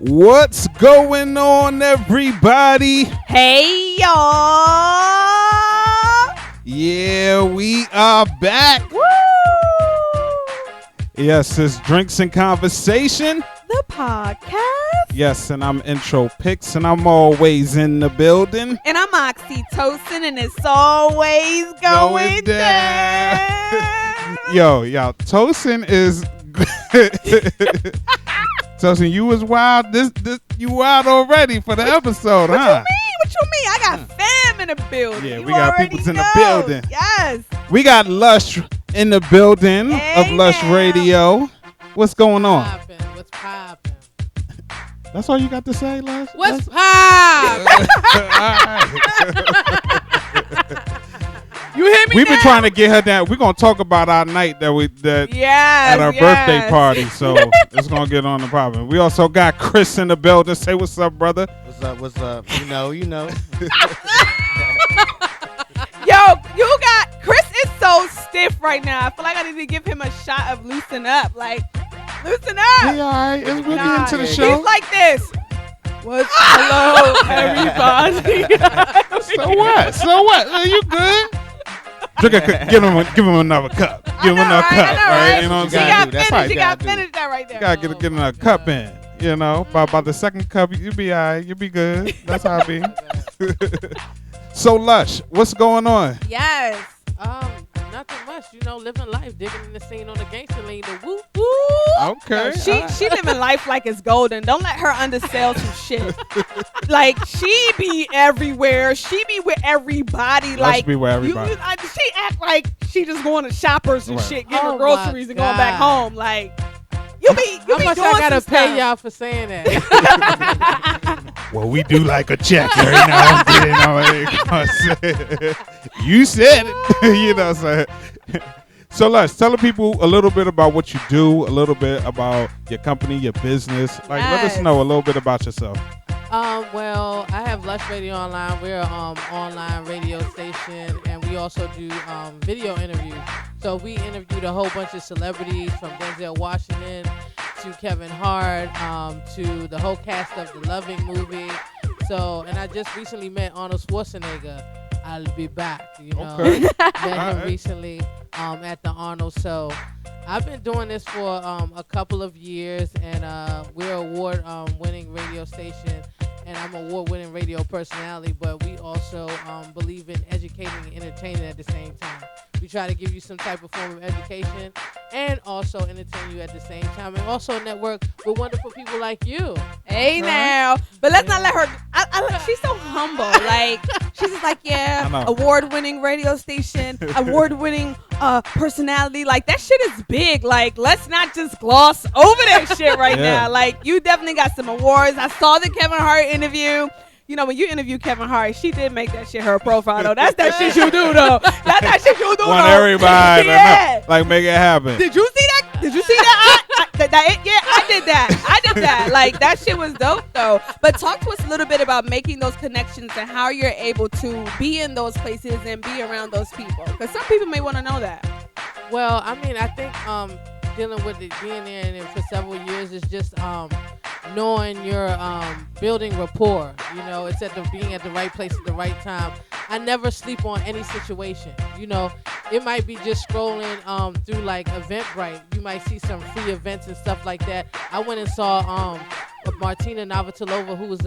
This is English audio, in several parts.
What's going on, everybody? Hey, y'all. Yeah, we are back. Woo! Yes, it's Drinks and Conversation. The podcast. Yes, and I'm Intro Picks, and I'm always in the building. And I'm oxytocin, and it's always going down. Yo, Tosin is... Tosin, you was wild. You wild already for the episode, huh? What you mean? I got fam in the building. Yeah, you we got already peoples in the know. building. Yes. We got Lush in the building of Lush now. Radio. What's going on? What's poppin'? That's all you got to say, Lush? What's poppin'? You hear me? We've been trying to get her down. We're gonna talk about our night at our birthday party, so it's gonna get on the problem. We also got Chris in the building. Say what's up, brother. What's up? You know. Yo, you got Chris is so stiff right now. I feel like I need to give him a shot of loosen up. Like, loosen up. Yeah, all right. We'll be into the show. He's like this. Hello, everybody. So what? Are you good? Give him another cup. Give him another cup, right? You know what I'm saying? You got to finish that right there. You gotta get another cup in. You know, by the second cup, you be all right. You be good. That's how I be. So, Lush, what's going on? Yes. Nothing much. You know, living life, digging in the scene on the gangster lane. The whoop whoop. Okay. She living life like it's golden. Don't let her undersell some shit. Like, she be everywhere. She be with everybody. Let's be with everybody. She act like she just going to shoppers and shit, getting her groceries and going back home. Like, you be How much doing I gotta some pay stuff. y'all for saying that? Well, we do like a check every now and then. You said it. You know what I'm saying? So, Lush, tell the people a little bit about what you do, a little bit about your company, your business. Like, let us know a little bit about yourself. Well, I have Lush Radio Online. We're an online radio station, and we also do video interviews. So we interviewed a whole bunch of celebrities, from Denzel Washington to Kevin Hart to the whole cast of the Loving movie. So, and I just recently met Arnold Schwarzenegger. I'll be back, you know. Okay. Met him recently at the Arnold. So I've been doing this for a couple of years, and we're an award-winning radio station, and I'm an award-winning radio personality, but we also believe in educating and entertaining at the same time. We try to give you some type of form of education and also entertain you at the same time, and also network with wonderful people like you. Hey now, but let's not let her. She's so humble. Like, she's just like, award-winning radio station, award-winning personality. Like, that shit is big. Like, let's not just gloss over that shit right now. Like, you definitely got some awards. I saw the Kevin Hart interview. You know, when you interview Kevin Hart, she did make that shit her profile, though. That's that shit you do, though. That's that shit you do, Want though. everybody Yeah. like make it happen. Did you see that? Yeah, I did that. Like, that shit was dope, though. But talk to us a little bit about making those connections and how you're able to be in those places and be around those people. Because some people may want to know that. Well, I mean, I think dealing with it, being there and for several years is just knowing you're building rapport. You know, it's being at the right place at the right time. I never sleep on any situation. You know, it might be just scrolling through like Eventbrite. You might see some free events and stuff like that. I went and saw Martina Navratilova, who was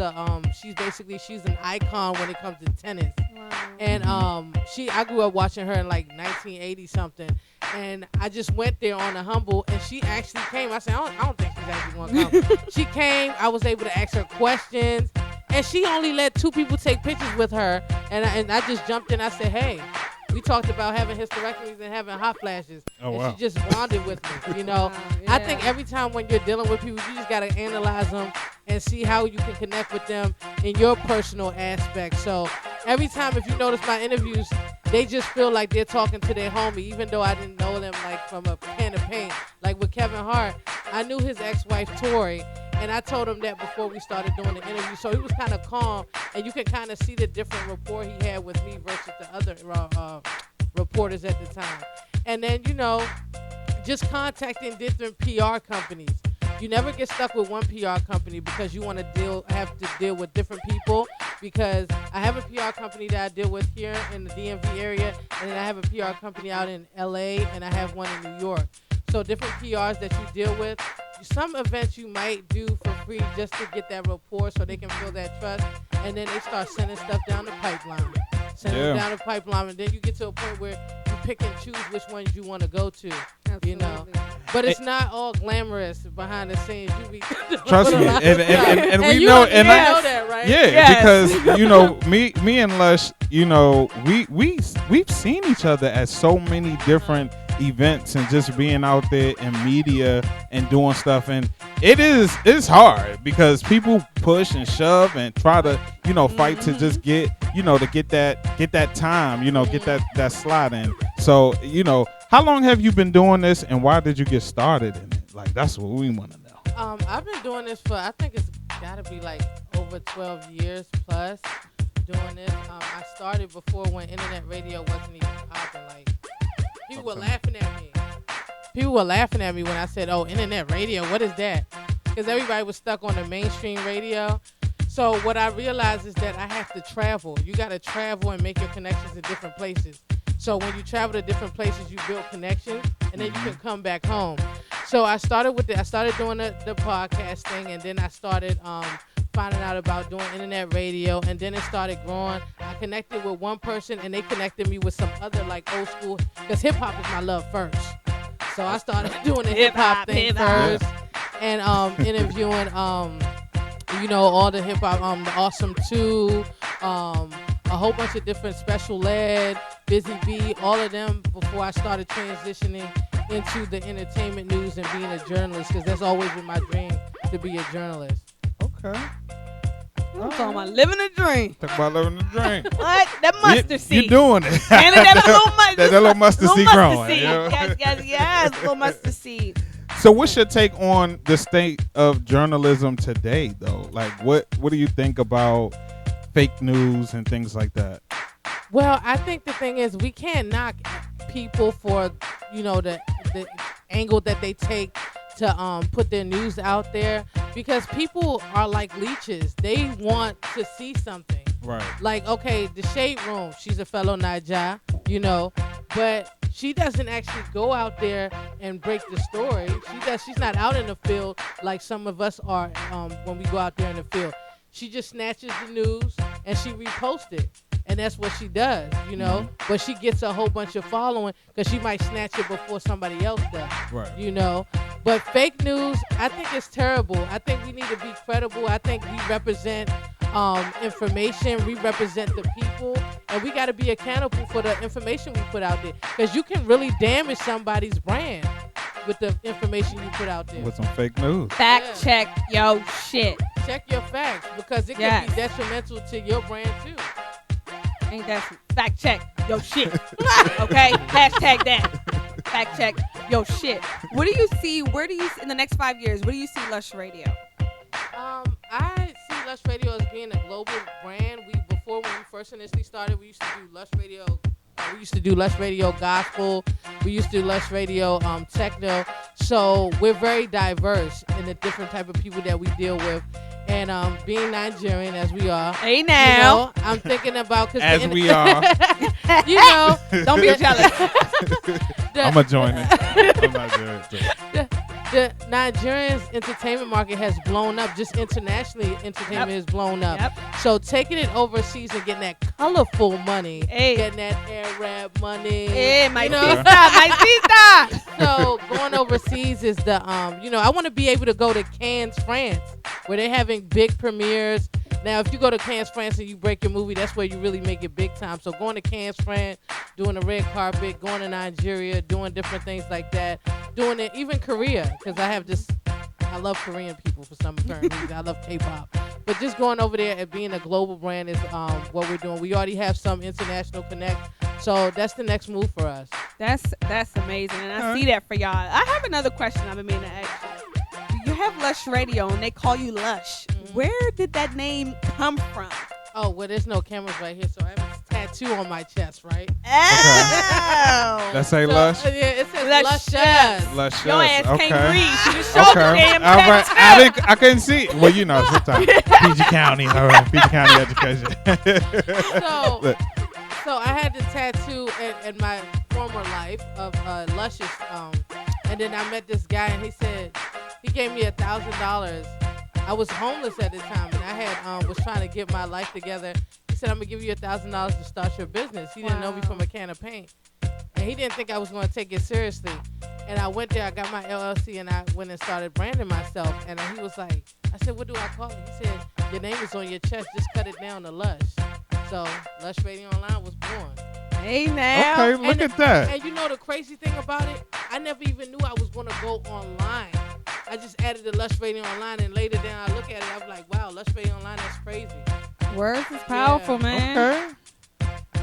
she's an icon when it comes to tennis. Wow. And I grew up watching her in like 1980 something, and I just went there on a humble, and she actually came. I said, I don't think she's actually gonna come. She came. I was able to ask her questions, and she only let 2 people take pictures with her, and I just jumped in. I said, hey. We talked about having hysterectomies and having hot flashes. Oh, and she just bonded with me, you know. I think every time when you're dealing with people, you just got to analyze them and see how you can connect with them in your personal aspect. So every time, if you notice my interviews, they just feel like they're talking to their homie, even though I didn't know them like from a can of paint. Like with Kevin Hart, I knew his ex-wife, Tori, and I told him that before we started doing the interview. So he was kind of calm, and you can kind of see the different rapport he had with me versus the other reporters at the time. And then, you know, just contacting different PR companies. You never get stuck with one PR company because you want to have to deal with different people. Because I have a PR company that I deal with here in the DMV area, and then I have a PR company out in LA, and I have one in New York. So different PRs that you deal with. Some events you might do for free just to get that rapport so they can build that trust, and then they start sending stuff down the pipeline. Them down the pipeline, and then you get to a point where you pick and choose which ones you want to go to. Absolutely. You know, but it's not all glamorous behind the scenes. You be trust me, and we you know, know, and I know that, right? yeah, Yes. because you know, me and Lush, you know, we've seen each other at so many different events and just being out there in media and doing stuff, and it's hard because people push and shove and try to, you know, fight to just get, you know, to get that time, you know, get that slot in. So, you know, how long have you been doing this, and why did you get started in it? Like, that's what we want to know. I've been doing this for, I think it's got to be like over 12 years plus doing this. I started before when internet radio wasn't even popping. Like, people were laughing at me. People were laughing at me when I said, "Oh, internet radio, what is that?" Because everybody was stuck on the mainstream radio. So what I realized is that I have to travel. You got to travel and make your connections in different places. So when you travel to different places, you build connections, and then you can come back home. So I started doing the podcast thing, and then I started finding out about doing internet radio, and then it started growing. I connected with one person, and they connected me with some other like old school, because hip hop is my love first. So I started doing the hip hop thing first, and interviewing you know, all the hip hop, the Awesome 2, a whole bunch of different Special Ed, Busy Bee, all of them before I started transitioning into the entertainment news and being a journalist, because that's always been my dream, to be a journalist. Okay. I'm talking about living a dream. Talk about living the dream. What? That mustard seed. You doing it. And that little mustard, that little mustard seed growing. Seed. You know? Yes, little mustard seed. So what's your take on the state of journalism today, though? Like, what do you think about fake news and things like that? Well, I think the thing is, we can't knock people for, you know, the angle that they take to put their news out there, because people are like leeches. They want to see something. Right. Like, okay, the Shade Room, she's a fellow Naija, you know, but she doesn't actually go out there and break the story. She's not out in the field like some of us are when we go out there in the field. She just snatches the news and she reposts it. And that's what she does, you know. But she gets a whole bunch of following because she might snatch it before somebody else does, right. You know. But fake news, I think it's terrible. I think we need to be credible. I think we represent information. We represent the people. And we got to be accountable for the information we put out there. Because you can really damage somebody's brand with the information you put out there. With some fake news. Fact check yo shit. Check your facts, because it can be detrimental to your brand too. Ain't that fact check yo shit? Okay, hashtag that. Fact check yo shit. What do you see? Where do you in the next 5 years? Where do you see Lush Radio? I see Lush Radio as being a global brand. Before when we first initially started, we used to do Lush Radio. We used to do Lush Radio Gospel. We used to do Lush Radio Techno. So we're very diverse in the different type of people that we deal with. And being Nigerian as we are, hey now, you know, I'm thinking about as we are. You know, don't be jealous. I'm gonna join it. I'm not joining. The Nigerian's entertainment market has blown up. Just internationally, entertainment has blown up. Yep. So taking it overseas and getting that colorful money, getting that Arab money. Hey, my sister, my sister. So going overseas is the, you know, I want to be able to go to Cannes, France, where they're having big premieres. Now, if you go to Cannes, France, and you break your movie, that's where you really make it big time. So going to Cannes, France, doing the red carpet, going to Nigeria, doing different things like that, doing it, even Korea, because I love Korean people for some apparent reason. I love K-pop. But just going over there and being a global brand is what we're doing. We already have some international connect, so that's the next move for us. That's amazing, and I see that for y'all. I have another question I've been meaning to ask you. You have Lush Radio, and they call you Lush. Mm-hmm. Where did that name come from? Oh, well, there's no cameras right here, so I have it tattoo on my chest, right? Oh. That say Lush? Yeah, it says Luscious. Luscious. Your ass Okay. can't read. She just showed the damn All right. tattoo. I couldn't see. Well, you know, sometimes PG County. All right, PG County education. Look. So I had the tattoo in my former life of Luscious, and then I met this guy, and he gave me $1,000. I was homeless at the time, and I had was trying to get my life together. He said, "I'm gonna give you $1,000 to start your business." He didn't know me from a can of paint, and he didn't think I was gonna take it seriously. And I went there, I got my LLC, and I went and started branding myself. And he was like, I said, "What do I call it?" He said, "Your name is on your chest. Just cut it down to Lush." So Lush Radio Online was born. Hey now. Okay, look at that. And you know the crazy thing about it? I never even knew I was going to go online. I just added the Lush Radio Online, and later then I look at it, I was like, wow, Lush Radio Online, that's crazy. Words is powerful, man. Okay.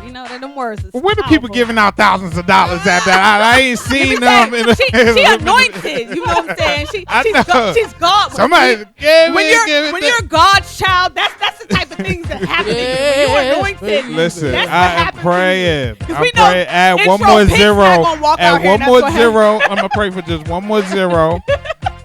You know that them words is Well, where do powerful. people giving out thousands of dollars at that? I ain't seen them. She anointed. You know what I'm saying? She's God. Somebody When you're God's child, that's the type of things that happen to you. When you're anointed. Listen, that's what I am happens to praying. you. 'Cause I'm we know praying. Add intro one more Pink's zero. not gonna walk out Add here one and more that's what zero. I'm gonna pray for just one more zero,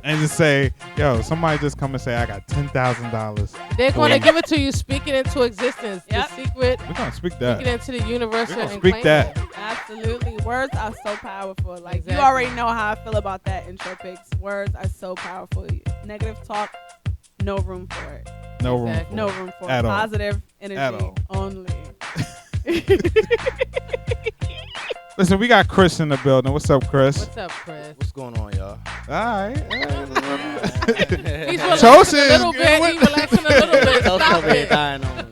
and just say, "Yo, somebody just come and say I got $10,000." They're going to give it to you, speak it into existence. Yep. The secret, We're gonna speak speak that. it into the universe We're gonna and speak claim that. it. Absolutely. Words are so powerful. Like, Exactly. you already know how I feel about that intro pics. Words are so powerful. Negative talk, no room for it. No room. Exactly. For No it. room for At it. all. Positive energy At all. only. Listen, we got Chris in the building. What's up, Chris? What's up, Chris? What's going on, y'all? All right. He's Toast relaxing a is little bit. good. He's relaxing a little bit. Toast Stop over here it. dying on me.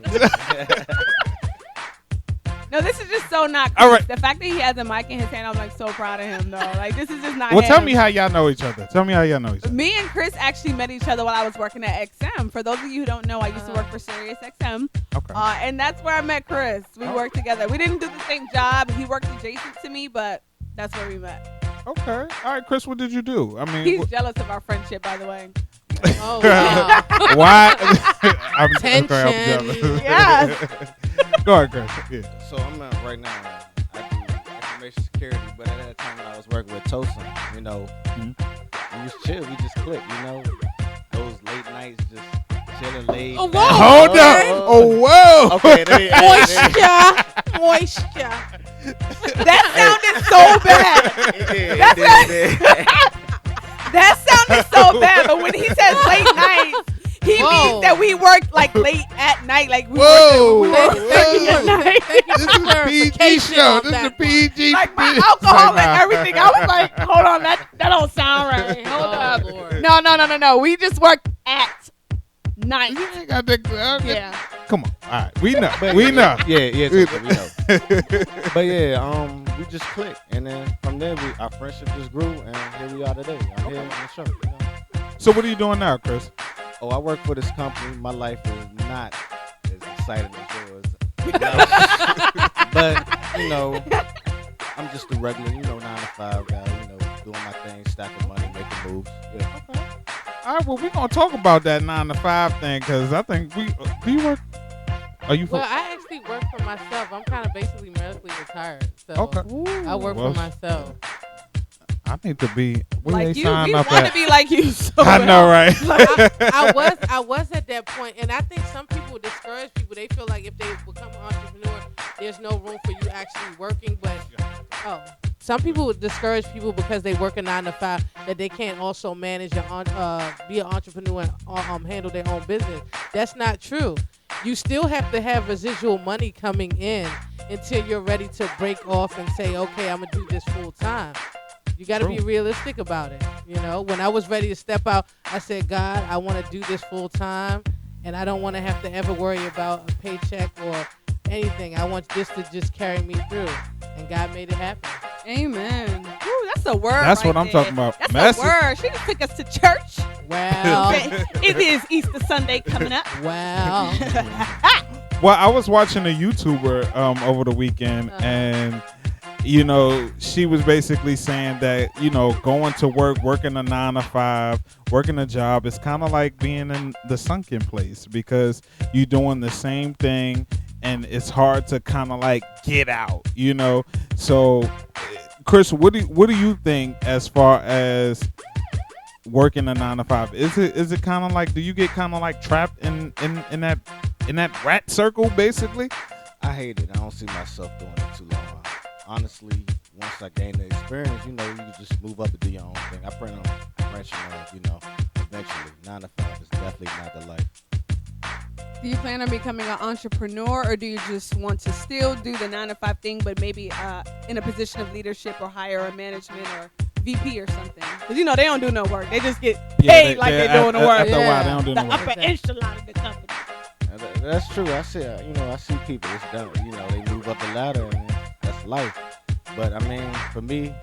No, this is just so not All Chris. right. The fact that he has a mic in his hand, I'm like so proud of him, though. Like, this is just not Well, him. tell me how y'all know each other. Tell me how y'all know each other. Me and Chris actually met each other while I was working at XM. For those of you who don't know, I used to work for Sirius XM. Okay. And that's where I met Chris. We worked together. We didn't do the same job. He worked adjacent to me, but that's where we met. Okay. All right, Chris, what did you do? I mean, He's jealous of our friendship, by the way. Oh, wow. why? I'm Tension. jealous. Yes. Go ahead, Chris. Yeah. So I'm right now. I do information security, but at that time when I was working with Tosin, you know, we was chill. We just clicked, you know, those late nights, just chilling late. Oh, whoa. Hold up. Oh, whoa. Okay. Moisture. That sounded so bad. That sounded so bad. But when he says late nights, he means that we worked like late at night. Like we Whoa. worked at night. Thank you This for is a PG clarification show. on This is a that PG. Like my bitch. alcohol Like, and nah. everything. I was like, hold on, that don't sound right. Hold up. Lord. No. We just worked at night. You ain't got that. Yeah. Come on. All right. We know. We know. Yeah, we know. But yeah, we just clicked, and then from there, our friendship just grew, and here we are today. I'm here on the show. You know? So what are you doing now, Chris? Oh, I work for this company. My life is not as exciting as yours. But, you know, I'm just a regular, 9 to 5 guy, doing my thing, stacking money, making moves. Yeah. Okay. All right. Well, we're gonna talk about that 9 to 5 thing because I think we. Do you work? Are you? Well, I actually work for myself. I'm kind of basically medically retired. So Okay. I work Well, for myself. I need to be. Where Like they you, sign we up want to at? be like you. So I know, right? I was at that point, and I think some people discourage people. They feel like if they become an entrepreneur, there's no room for you actually working. But some people would discourage people because they work a 9 to 5 that they can't also manage and be an entrepreneur and handle their own business. That's not true. You still have to have residual money coming in until you're ready to break off and say, okay, I'm gonna do this full time. You got to be realistic about it. When I was ready to step out, I said, God, I want to do this full time, and I don't want to have to ever worry about a paycheck or anything. I want this to just carry me through, and God made it happen. Amen. Ooh, that's a word. That's right what I'm there. talking about. That's Message. a word. She just took us to church. Wow. It is Easter Sunday coming up. Wow. Well, I was watching a YouTuber over the weekend, and she was basically saying that going to work, working a 9 to 5, working a job is kind of like being in the sunken place because you're doing the same thing and it's hard to kind of like get out, you know. So, Chris, what do you think as far as working a 9 to 5? Is it kind of like, do you get kind of like trapped in that rat circle basically? I hate it. I don't see myself doing it too long. Honestly, once I gain the experience, you know, you can just move up and do your own thing. I plan on branching out, you know, eventually. 9 to 5 is definitely not the life. Do you plan on becoming an entrepreneur, or do you just want to still do the 9 to 5 thing, but maybe in a position of leadership or higher management or VP or something? Because you know they don't do no work; they just get paid they're doing the work. After a while, they don't do the no work. upper echelon of the company. That's true. I see people. It's done. You know, they move up the ladder, and that's life. But I mean, for me,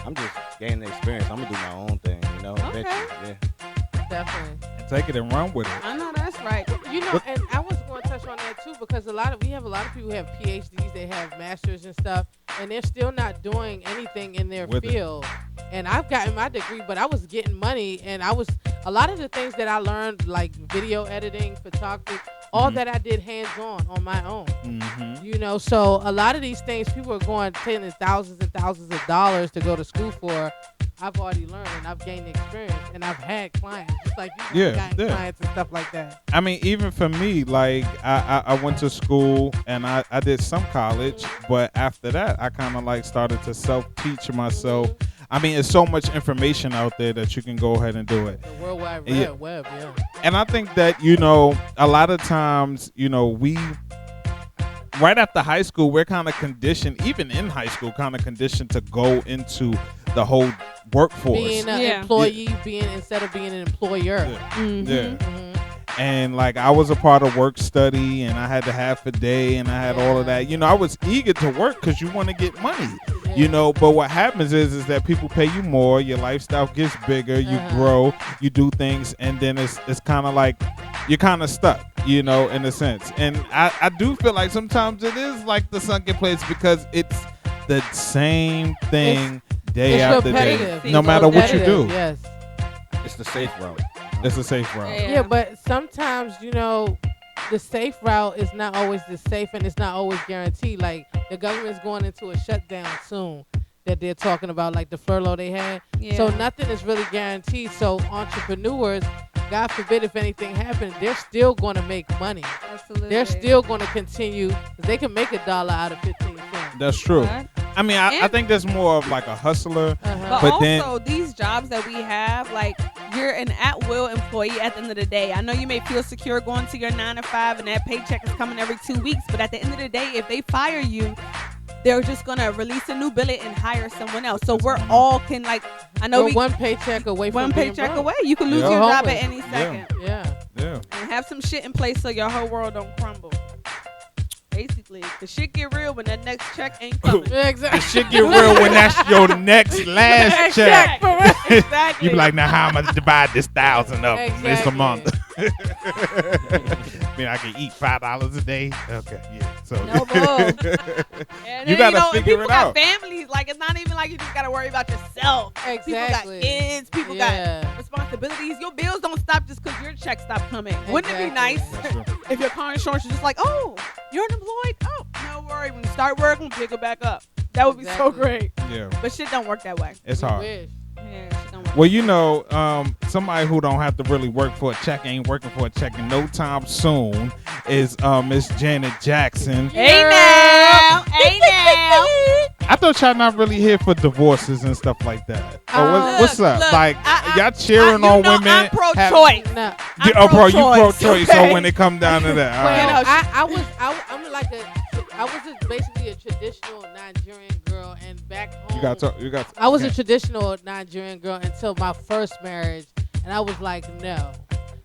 I'm just gaining the experience. I'm gonna do my own thing. You know, Okay. eventually. Yeah. Definitely. Take it and run with it. I know that's right. You know, and I was going to touch on that too, because we have a lot of people who have PhDs, they have masters and stuff, and they're still not doing anything in their With it. field. And I've gotten my degree, but I was getting money, and a lot of the things that I learned, like video editing, photography, all that I did hands-on on my own. Mm-hmm. You know, so a lot of these things people are going paying thousands and thousands of dollars to go to school for. I've already learned, and I've gained experience, and I've had clients, just like you have gotten clients and stuff like that. I mean, even for me, like I went to school and I did some college, but after that, I kind of like started to self-teach myself. I mean, it's so much information out there that you can go ahead and do it. The World Wide Web, yeah. And I think that, you know, a lot of times, you know, right after high school, we're kind of conditioned, even in high school, kind of conditioned to go into the whole workforce. Being an employee, instead of being an employer. And like I was a part of work study, and I had the half a day, and I had all of that. You know, I was eager to work because you want to get money. You know, but what happens is that people pay you more, your lifestyle gets bigger, you grow, you do things, and then it's kind of like you're kind of stuck, you know, in a sense. And I do feel like sometimes it is like the sunken place, because it's the same thing day after day, no matter what you do. Yes. It's the safe route. It's a safe route. Yeah, but sometimes, you know, the safe route is not always the safe, and it's not always guaranteed. Like, the government's going into a shutdown soon that they're talking about, like the furlough they had. Yeah. So nothing is really guaranteed. So entrepreneurs, God forbid if anything happens, they're still going to make money. Absolutely. They're still going to continue, because they can make $1 out of 15 cents. That's true. Right. I mean, I think there's more of like a hustler. But But also, these jobs that we have, like, you're an at-will employee at the end of the day. I know you may feel secure going to your 9 to 5 and that paycheck is coming every 2 weeks, but at the end of the day, if they fire you, they're just going to release a new billet and hire someone else. So we're all can, like, I know We're one paycheck away from one being paycheck broke. away. You can lose Yeah. your job at Homeless. any second. Yeah. Yeah. And have some shit in place so your whole world don't crumble. Basically, the shit get real when that next check ain't coming. Exactly. Shit get real when that's your next last check. Exactly. You be like, now how am I gonna divide this 1,000 up this a month? I mean, I can eat $5 a day. Okay, yeah. So No bull. And You then, gotta and figure people it got out. families. Like, it's not even like you just gotta worry about yourself. Exactly. People got kids. People Yeah. got responsibilities. Your bills don't stop just because your check stopped coming. Wouldn't it be Exactly. nice That's true. if your car insurance was just like, oh, you're unemployed? Oh, no worry. When you start working, we'll pick it back up. That would be so Exactly. great. Yeah, But shit don't work that way. it's We hard. wish. Yeah, shit don't work. Well, you know, somebody who don't have to really work for a check, ain't working for a check in no time soon, is Miss Janet Jackson. Hey now. Hey now. I thought y'all not really here for divorces and stuff like that. What's up? Look, like I- y'all cheering you on know women? I'm pro-choice. No. I'm You pro-choice, pro-choice. So okay? when it come down to that, all Well, right. know, I was basically a traditional Nigerian girl, and back home, You got to. You got. I was a traditional Nigerian girl until my first marriage, and I was like, no.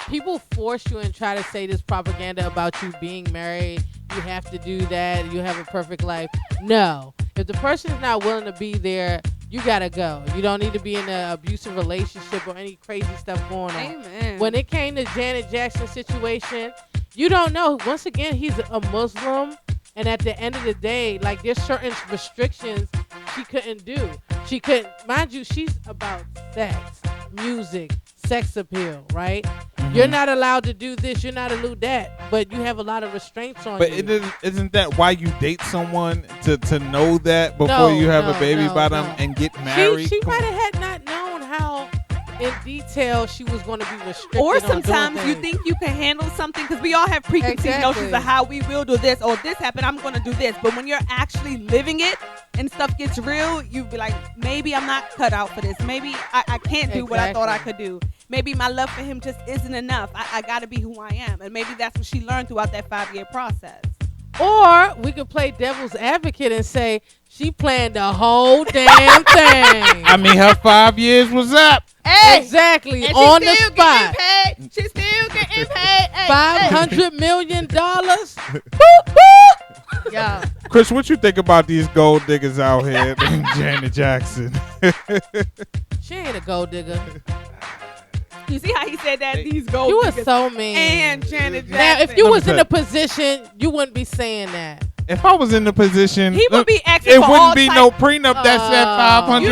People force you and try to say this propaganda about you being married. You have to do that. You have a perfect life. No. If the person is not willing to be there, you gotta go. You don't need to be in an abusive relationship or any crazy stuff going on. Amen. When it came to Janet Jackson's situation, you don't know. Once again, he's a Muslim. And at the end of the day, like, there's certain restrictions she couldn't do. She couldn't, mind you, she's about sex, music, sex appeal, right? You're not allowed to do this. You're not allowed to do that. But you have a lot of restraints on you. But isn't that why you date someone to know that before you have a baby by them and get married? She might have had not known how in detail she was going to be restricted. Or on sometimes doing you things. think you can handle something because we all have preconceived notions of how we will do this, or this happened, I'm going to do this. But when you're actually living it and stuff gets real, you be like, maybe I'm not cut out for this. Maybe I can't do what I thought I could do. Maybe my love for him just isn't enough. I got to be who I am. And maybe that's what she learned throughout that 5-year process. Or we could play devil's advocate and say she planned the whole damn thing. I mean, her 5 years was up. Hey, exactly, and on she's the still spot. Getting paid. She's still getting paid. Hey, $500 million. Yeah. Chris, what you think about these gold diggers out here named Janet Jackson? She ain't a gold digger. You see how he said that? These gold You were diggers so mean. and Janet Jackson. Now, if you was in a position, you wouldn't be saying that. If I was in the position, he would be asking it for wouldn't all be types. no prenup that said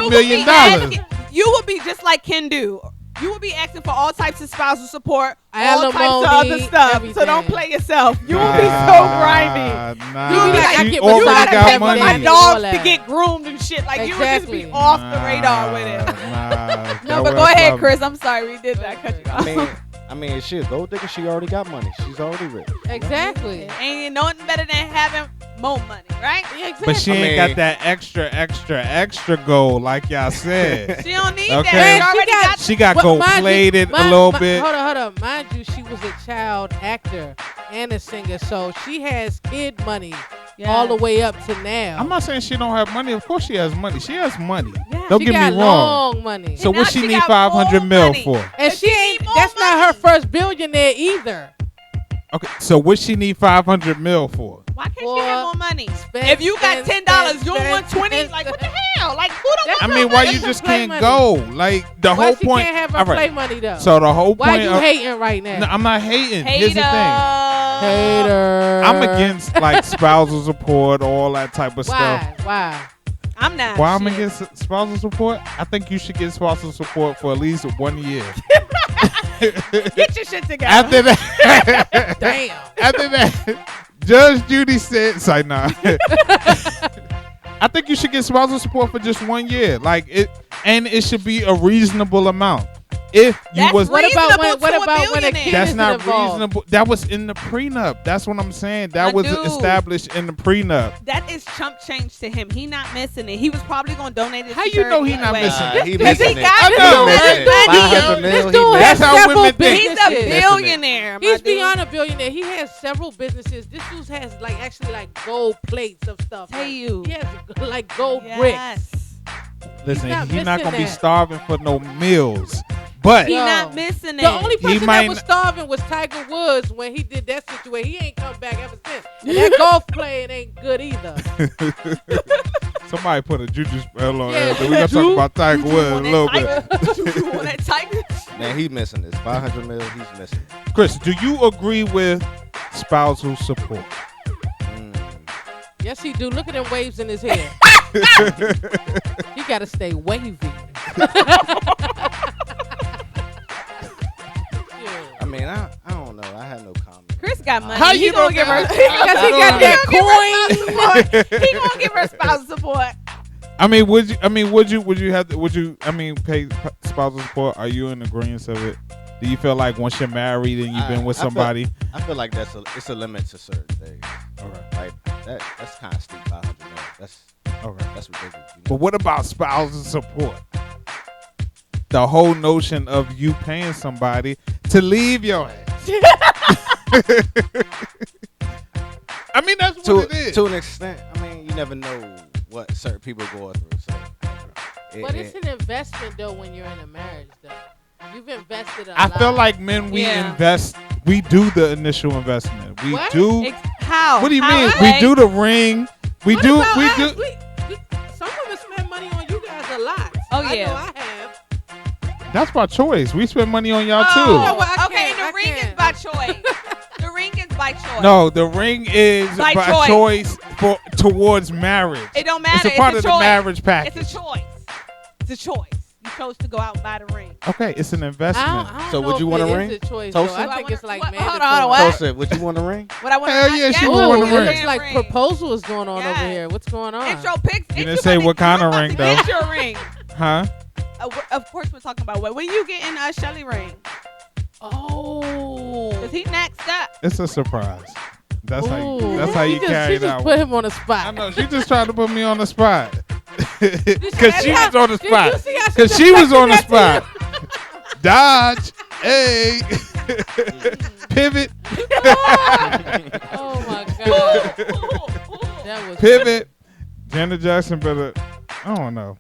$500 million. You would be just like Ken do. You would be asking for all types of spousal support, all types of Alimony, other stuff. everything. So don't play yourself. You would be so grimy. Nah, You would be like, she you already gotta got pay for money. my All dogs that. to get groomed and shit. Like you would just be Exactly. off the radar with it. No, but go ahead, Chris. I'm sorry we did that. Cut you off. I mean, shit, gold digger, she already got money. She's already rich. Exactly. Ain't nothing better than having more money, right? Yeah, exactly. But she ain't got that extra gold like y'all said. She don't need Okay. that. She already got. She got Well, gold mind you- plated a mind- little mi- bit. Hold on. Mind you, she was a child actor and a singer, so she has kid money all the way up to now. I'm not saying she don't have money. Of course she has money. She has money. Yeah. Don't she get me got wrong. long money. So And what now she she need got 500 more mil money. for? and she she ain't. need more That's not money. her first billionaire either. Okay, so what she need 500 mil for? Why can't Boy, she have more money? spend, If you got spend, $10, you spend, want 20. spend, Like what the spend. hell? Like who don't That's I want mean, no why money? you just play can't money. go? Like the Why whole she point. can't have her all right. play money though? So the whole Why point. you hating right now? No, I'm not hating. Here's the thing. Hater. I'm against like spousal support, all that type of stuff. Why? I'm not. Why I'm Shit. against spousal support? I think you should get spousal support for at least 1 year. Get your shit together. After that, Damn. after that, Judge Judy said, "Say nah." I think you should get spousal support for just 1 year, like it, and it should be a reasonable amount. If you That's was, What about when? reasonable What to a about when a billionaire. kid that's is not involved? reasonable. That was in the prenup. That's what I'm saying. That My was dude. established in the prenup. That is chump change to him. He not missing it. He was probably gonna donate it. How to you know charity he not anyway. missing He it? Because he missing it. got I know, this right? money. 500 mil, This he dude missing has That's how several women think. He's a businesses. billionaire. my He's dude. beyond a billionaire. He has several businesses. This dude has like actually like gold plates of stuff. Tell Like, you. He has like gold bricks. Yes. Listen, not he's not missing gonna be that. starving for no meals, but He Yo. not missing it. The only person might that was n- starving was Tiger Woods when he did that situation. He ain't come back ever since. And that golf playing ain't good either. somebody put a juju spell on Yeah, that. We gotta talk about Tiger Woods a little bit. You want that tiger? Man, he's missing this. 500 mil, he's missing. Chris, do you agree with spousal support? Yes, he do. Look at them waves in his hair. He got to stay wavy. I mean, I don't know. I have no comment. Chris got money. How he you gonna don't give her. got- Because he got that coin. He gonna give her spousal support. I mean, would you pay spousal support? Are you in agreement of it? Do you feel like once you're married and you've been with somebody? I feel like it's a limit to certain things. All right. Like that's kind of steep. 500 mil. That's ridiculous. You know? But what about spousal support? The whole notion of you paying somebody to leave your ass. I mean, that's what it is. To an extent, I mean, you never know what certain people go through. So, But it's an investment, though, when you're in a marriage, though. You've invested a I lot. feel like men, we invest. We do the initial investment. We What? do. How? What do you How? mean? Wait. We do the ring. We What do. about We us? do. Some women spend money on you guys a lot. Oh, I yeah. know I have. That's by choice. We spend money on y'all Oh, too. know what? I okay, can't, the I ring is can't. by choice. The ring is by choice. No, the ring is By by choice for towards marriage. It don't matter. It's a part of choice. the marriage package. It's a choice. It's a choice. You chose to go out and buy the ring. Okay, it's an investment. I don't So know would you if want a it ring? is a choice, Toast though. it? I think it's like What? mandatory. Hold on, what? Toast, would you want a ring? What I want Hell yeah, she would Ooh, want a it ring. looks like proposal is going on Yes. over here. What's going on? Intro pics. You didn't say what kind of ring, though. Get your ring. Huh? Of course, we're talking about what. When you getting a Shelly ring? Oh. Cause he next up. It's a surprise. That's how Ooh. you. That's how you She carry just that put one. him on the spot. I know she just tried to put me on the spot. Cause she how- was on the did spot. you see how she Cause she was on the deflected spot. Dodge. Hey. Pivot. Oh my god. That was Pivot. Janet Jackson better. I don't know.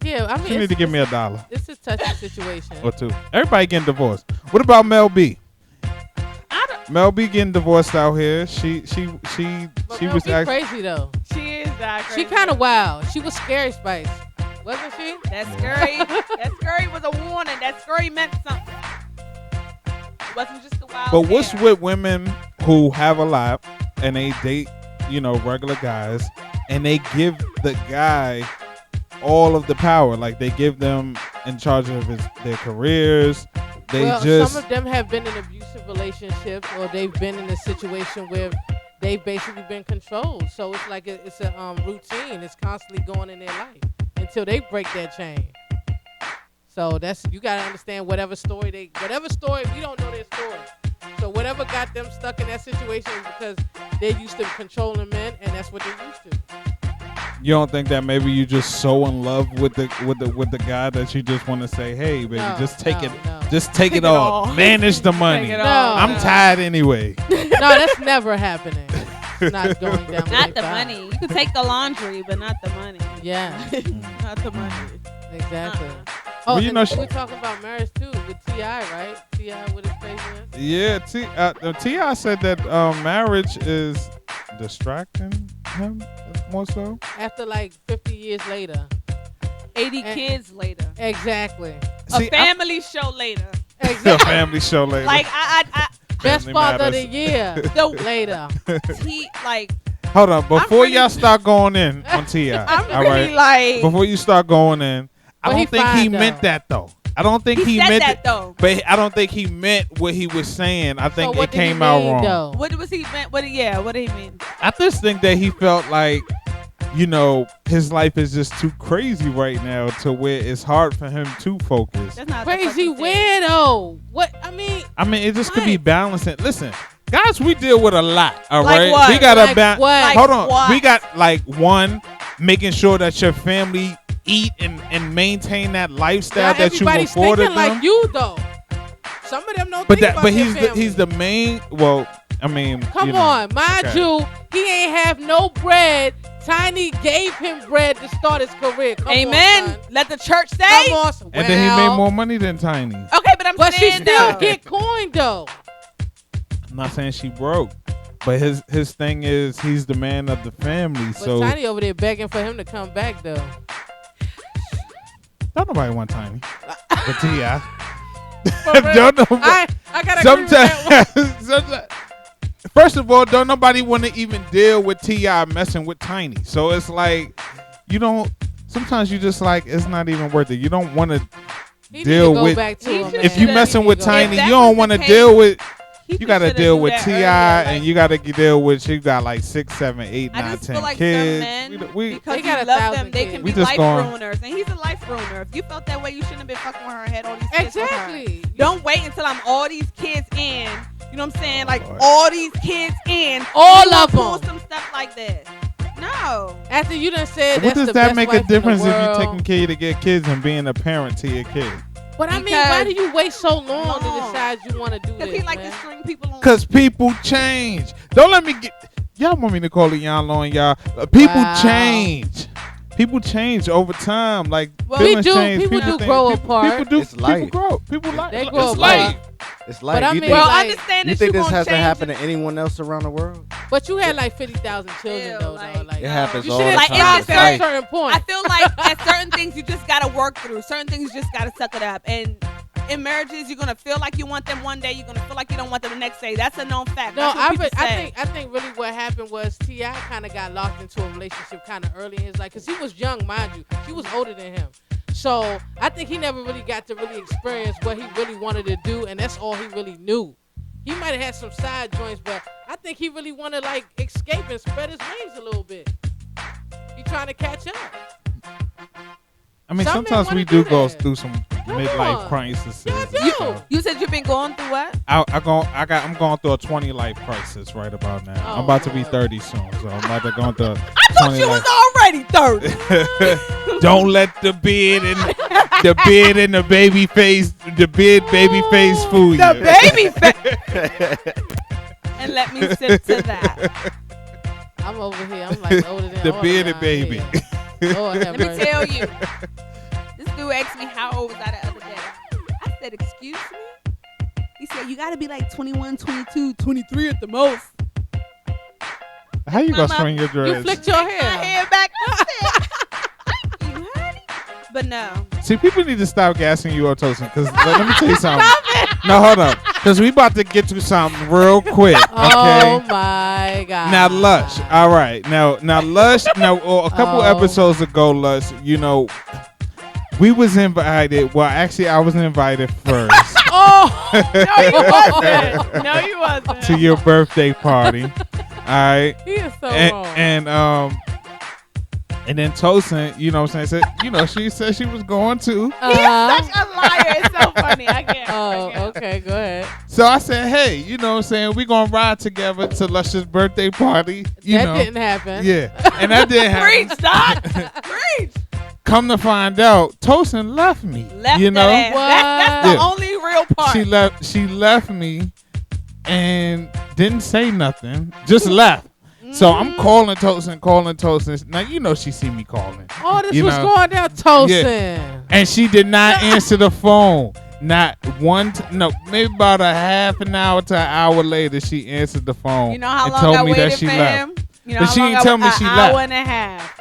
Yeah, I mean, She need to give me $1 It's a touchy situation. or $2. Everybody getting divorced. What about Mel B? Mel B getting divorced out here. She But was Mel B actually. crazy though. She is that crazy. She kind of wild. She was Scary Spice, wasn't she? That scary. That scary was a warning. That scary meant something. It wasn't just a wild. But what's hair. with women who have a lot and they date, regular guys, and they give the guy all of the power? Like they give them in charge of their careers. They just some of them have been in abusive relationships, or they've been in a situation where they've basically been controlled. So it's like it's a routine. It's constantly going in their life until they break that chain. So you gotta understand whatever story we don't know their story. So whatever got them stuck in that situation is because they're used to controlling men, and that's what they're used to. you don't think that maybe you just so in love with the guy that you just want to say, hey baby, just take it Take it all. all. Manage the money. Take it No, all. I'm tired anyway. No, that's never happening. It's not going down. Not the money. You can take the laundry, but not the money. Yeah, Not the money. exactly. Well, Oh, you and know we're talking about marriage too with T.I., right? T.I. with his favorite. Yeah, T.I. said that marriage is distracting him more so. After like 50 years later. 80 And- kids later. exactly. See, A family show later. The Exactly. family show later. Like Best Family father of Matters. the year. the Later. he like Hold on, before really- y'all start going in on T.I. I'm all really right? like Before you start going in, I But he don't think fine, he though. meant that though. I don't think he he said meant that though. But I don't think he meant what he was saying. I think So what it did he came out mean, wrong. though? What was he meant? What did he mean? I just think that he felt like, his life is just too crazy right now to where it's hard for him to focus. That's not the Crazy fucking thing. weirdo. What? I mean, I mean, it just could be What? balancing. Listen, guys, we deal with a lot. All Like right, what? we got to Like balance. what? Like Hold on, what? we got like one, making sure that your family eat and maintain that lifestyle not that you everybody's afforded thinking them. like you though. Some of them don't but think that, about but their he's family. he's the main. Well, I mean, Come on, mind okay. you, he ain't have no bread. Tiny gave him bread to start his career. Come Amen. On, son. Let the church say. Come on, son. And then he made Well, more money than Tiny. Okay, but I'm But she saying still though. get coin though. I'm not saying she broke, but his thing is he's the man of the family. But So Tiny over there begging for him to come back though. don't nobody want Tiny, but T.I. For real. Don't know. I gotta agree with that one. Sometimes, first of all, don't nobody want to even deal with T.I. messing with Tiny. So it's like you don't. Sometimes you just like it's not even worth it. You don't want to He need deal to go with. back to He him, should If you man. messing He with need to go Tiny, back. you that don't was want to the deal case, with. He You got to shoulda deal knew with that T.I. earlier, and like, you got to deal with. She got like 6, 7, 8, I 9, just 10 feel like kids. some men, We because They you got love 1,000 them, they kids. can We be just life going- ruiners, and he's a life ruiner. If you felt that way, you shouldn't have been fucking with her and had all these kids with her. Exactly. Don't wait until I'm all these kids in. You know what I'm saying? Like Lord. all these kids in. All you of pull them. some stuff like this. No. After you done said What that's does the that best make wife a in the difference if you're world. taking care to get kids and being a parent to your kid? But I mean, why do Because- you wait so long to Long. decide you want to do Because this, he like man? to string people on. Because people change. Don't let me get. Y'all want me to call it y'all on y'all. People Wow. change. People change over time. Like Well, feelings we do- change. people do think- grow people, apart. People do. It's People life. grow. People like. They grow it's apart. life. It's like But I you mean, think, well, like- understand you that think you this gonna hasn't change happened it. to anyone else around the world? But you had like 50,000 children Ew, though. like, Like, It happens you all should the have Like, time. stopped it's at a like- certain point. I feel like at certain things you just gotta work through. Certain things you just gotta suck it up. And in marriages, you're gonna feel like you want them one day. You're gonna feel like you don't want them the next day. That's a known fact. No, That's what people I say. think really what happened was T.I. kind of got locked into a relationship kind of early in his life because he was young, mind you. She was older than him. So I think he never really got to really experience what he really wanted to do, and that's all he really knew. He might have had some side joints, but I think he really wanted to like escape and spread his wings a little bit. He trying to catch up. I mean, Some men sometimes wanna we do do go that. through some midlife crises. Yeah, I do. You said you've been going through what? I'm going through a 20 life crisis right about now. Oh, I'm about to be Lord. 30 soon, so I'm about to go into a I thought 20 you life. was already 30. Don't let the beard and the baby face, baby face fool you. The baby face. And let me sip to that. I'm over here. I'm like older than The all bearded around baby. here. Lord have Let me mercy. tell you. This dude asked me how old was I the other day. I said, excuse me? He said, you got to be like 21, 22, 23 at the most. How you gonna Mama, swing your You dreads? flicked your My hair. hair back. I said, thank you, honey. But no. See, people need to stop gassing you up, Tosin, because let me tell you something. No, hold up. Because we about to get to something real quick, okay? Oh my God. Now, Lush. All right. Now, Lush. Now, a couple Oh. episodes ago, Lush, you know, we was invited. Well, actually, I was invited first Oh. No, you wasn't. No, you wasn't. to your birthday party. All right. He is so wrong. And then Tosin, you know what I'm saying, said, you know, she said she was going to. Such a liar. It's so funny. I can't. Oh, okay. Go ahead. So I said, hey, you know what I'm saying, we gonna ride together to Lush's birthday party. You That know. didn't happen. Yeah. And that didn't happen. Preach, Doc. Preach. Come to find out, Tosin left me. Left you know? that ass. That's the Yeah. only real part. She left me and didn't say nothing. Just left. So I'm calling Tosin. Now you know she see me calling. Oh, this You was know. going down Tosin. And she did not answer the phone. Not one, no, maybe about a half an hour to an hour later, she answered the phone You know how and long told I me waited that she for left. him? You know But how she long didn't I tell me waited? she An left. hour and a half.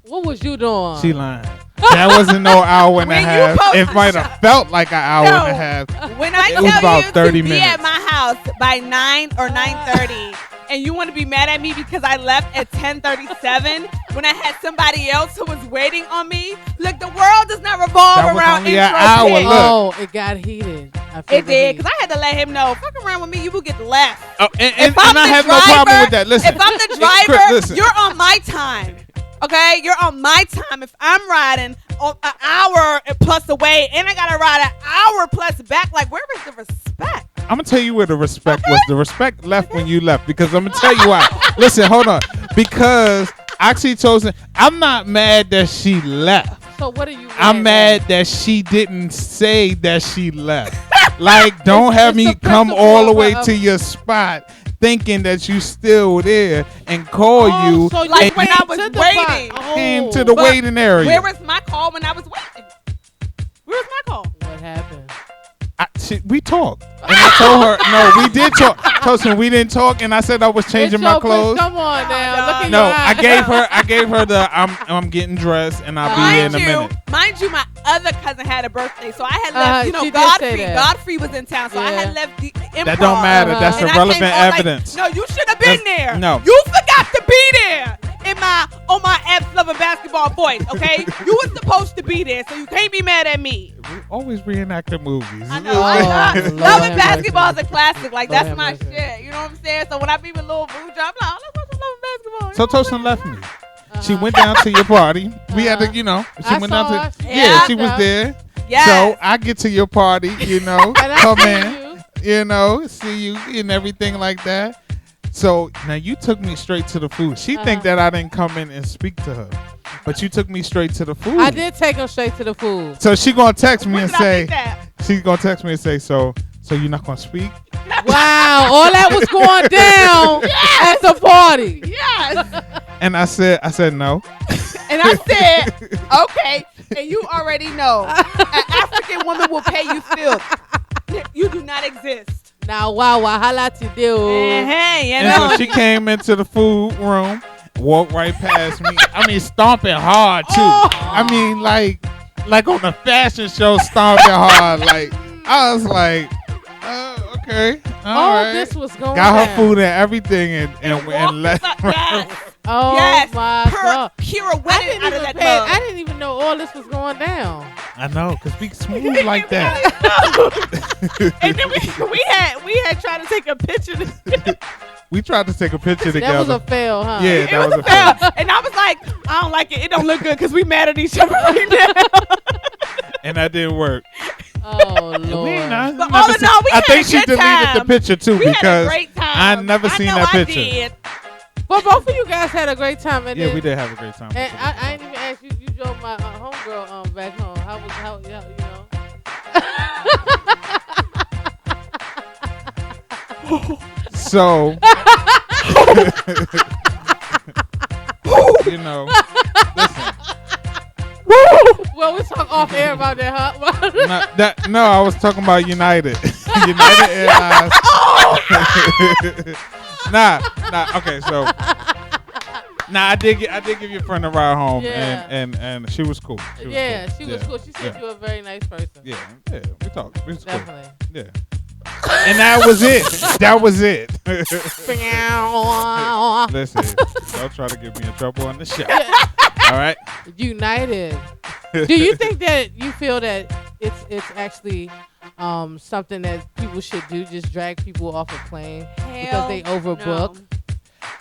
What was you doing? She lying. That wasn't no hour and a When you half. post- It might have felt like an hour No. and a half. When I It was tell about you 30 to be minutes. at my house by 9 or 9:30, and you want to be mad at me because I left at 10:37 when I had somebody else who was waiting on me, look, the world does not revolve That was around only intro an hour, pics. look. Oh, it got heated. I feel It the did, heat. because I had to let him know, fuck around with me, you will get left. Oh, and If I'm I the have driver, no problem with that. Listen. if I'm the Chris, driver, listen. you're on my time. Okay, you're on my time. If I'm riding an hour plus away, and I gotta ride an hour plus back, like where is the respect? I'm gonna tell you where the respect was. The respect left when you left because I'm gonna tell you why. Listen, hold on. Because actually, Tosin, I'm not mad that she left. So what are you? I'm mad that she didn't say that she left. Like, don't have it's me the come principle all the way of- to your spot thinking that you still there and call you. So you Like when came I was to the waiting. spot. Came to the But waiting area. Where was my call when I was waiting? Where was my call? What happened? We talked. And I told her, no, we did talk. Tosin, we didn't talk, and I said I was changing It's my your clothes. Come on now. Look at No, your I eyes. gave her the I'm getting dressed and I'll be here in a minute. Mind you, my other cousin had a birthday, so I had left. she did say Godfrey. that. Godfrey was in town, so I had Yeah. left the improv. That don't matter. That's And I irrelevant came all like, evidence. no, you should have been there. No. You forgot to be there. On my F's loving basketball voice, okay? You was supposed to be there, so you can't be mad at me. We always reenacting movies. I know. Oh, I Lord loving have basketball is mercy. a classic. Like, Lord that's have my mercy. shit. You know what I'm saying? So when I be with Lil Boo, I'm like, oh, let's watch some loving basketball. You So know what I'm Tosin left me. Uh-huh. She went down to your party. We had to, you know, she I went saw down her. to. She Yeah, was she was there. there. Yes. So I get to your party, you know, And I come see in, you. you know, see you and everything like that. So now you took me straight to the food. She think that I didn't come in and speak to her, but you took me straight to the food. I did take him straight to the food. So she gonna text me When and did I say, think that? she's gonna text me and say, so you're not gonna speak? Wow, all that was going down at the party. Yes. And I said no. And I said, okay, and you already know an African woman will pay you filth. You do not exist. Now, wow, holla to do. Hey, you And know. so she came into the food room, walked right past me. I mean, stomping hard too. Oh. I mean, like on a fashion show, stomping hard. Like I was like, okay, all All right. this was going Got her down. food and everything, and left. Yes. Oh Yes, my God. pirouetted out of that mug. I didn't even know all this was going down. I know, cause we smooth like that. And then we had tried to take a picture. We tried to take a picture together. That was a fail, huh? Yeah, It that was was a fail. And I was like, I don't like it. It don't look good because we mad at each other right now. and that didn't work. Oh We Lord. ain't not- But never all in seen- all, we I had think a she good deleted the time. picture too We had a because great time. I never seen know that I picture. did. But both of you guys had a great time. And Yeah, then, we did have a great time. And I didn't even ask you. You drove my homegirl back home. How you know? So, you know, listen. Well, we talk off air about that, huh? No, I was talking about United. United Airlines. Nah. Okay, so. Nah, I did give your friend a ride home, Yeah. and she was cool. She was cool. She said you were a very nice person. Yeah, we talked. We was cool. Definitely. Yeah. And that was it. That was it. Listen, don't try to get me in trouble on the show. All right. United. Do you think that you feel that it's actually something that people should do? Just drag people off a plane because they overbook. No.